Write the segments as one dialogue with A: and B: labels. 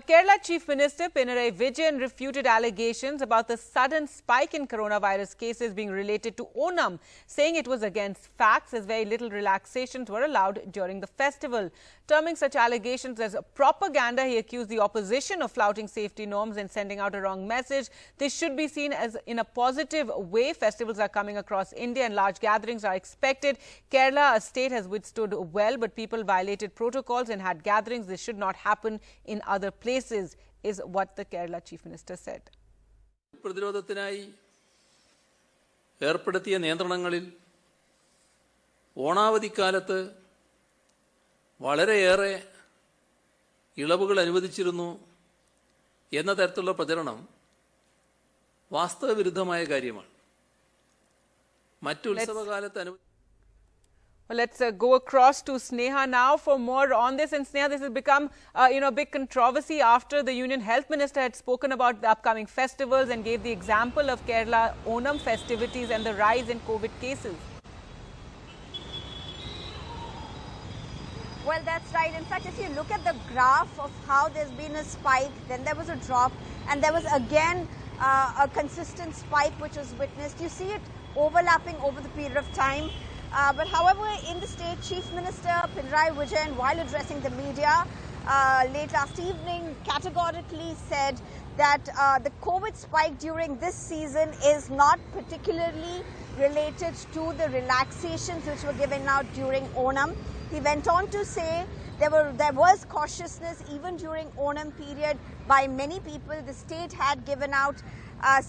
A: Kerala Chief Minister Pinarayi Vijayan refuted allegations about the sudden spike in coronavirus cases being related to Onam, saying it was against facts as very little relaxations were allowed during the festival. Terming such allegations as propaganda, he accused the opposition of flouting safety norms and sending out a wrong message. This should be seen as in a positive way. Festivals are coming across India and large gatherings are expected. Kerala, a state, has withstood well, but people violated protocols and had gatherings. This should not happen in other places, is what the Kerala Chief Minister said.
B: പ്രതിരോധത്തിനായി ഏർപ്പെടുത്തിയ നിയന്ത്രണങ്ങളിൽ ഓണാവധിക്കാലത്ത് വളരെയേറെ ഇളവുകൾ അനുവദിച്ചിരുന്നു എന്ന തരത്തിലുള്ള പ്രചരണം വാസ്തവവിരുദ്ധമായ കാര്യമാണ്. മറ്റു ഉത്സവകാലത്ത്
A: Well, let's go across to Sneha now for more on this. And Sneha, this has become, a big controversy after the Union Health Minister had spoken about the upcoming festivals and gave the example of Kerala Onam festivities and the rise in COVID cases.
C: Well, that's right. In fact, if you look at the graph of how there's been a spike, then there was a drop, and there was again a consistent spike which was witnessed. You see it overlapping over the period of time. But however, in the state, Chief Minister Pinarayi Vijayan, while addressing the media late last evening, categorically said that the COVID spike during this season is not particularly related to the relaxations which were given out during Onam. He went on to say there was cautiousness even during Onam period by many people. The state had given out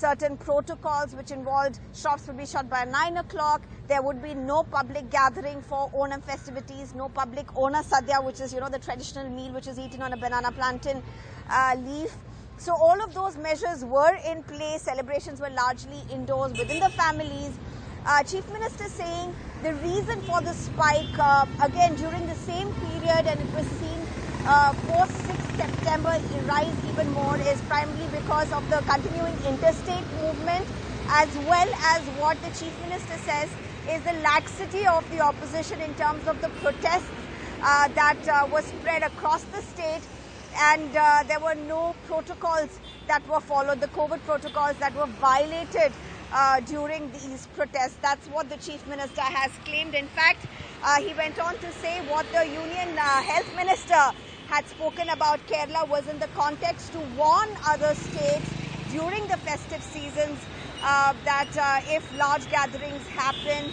C: certain protocols which involved shops would be shut by 9 o'clock. There would be no public gathering for Onam festivities, no public Ona Sadhya, which is, the traditional meal which is eaten on a banana plantain leaf. So all of those measures were in place. Celebrations were largely indoors within the families. Chief Minister saying the reason for the spike, again during the same period, and it was seen post 6th September rise even more, is primarily because of the continuing interstate movement, as well as what the Chief Minister says is the laxity of the opposition in terms of the protests that was spread across the state, and there were no protocols that were followed, the COVID protocols that were violated during these protests. That's what the Chief Minister has claimed. In fact, he went on to say what the Union Health Minister had spoken about Kerala was in the context to warn other states during the festive seasons that if large gatherings happen,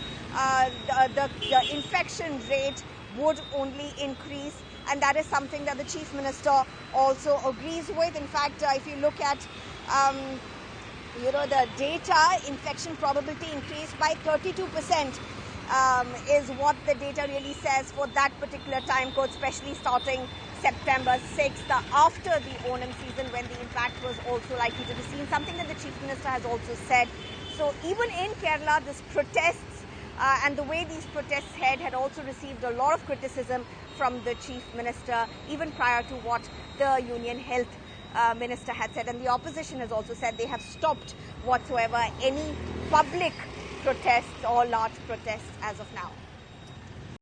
C: the infection rate would only increase, and that is something that the Chief Minister also agrees with. In fact, if you look at the data, infection probability increased by 32%. Is what the data really says for that particular time code, especially starting September 6th, after the Onam season, when the impact was also likely to be seen, something that the Chief Minister has also said. So even in Kerala, this protests and the way these protests head had also received a lot of criticism from the Chief Minister, even prior to what the Union Health Minister had said. And the opposition has also said they have stopped whatsoever any public protests or large protests as of now.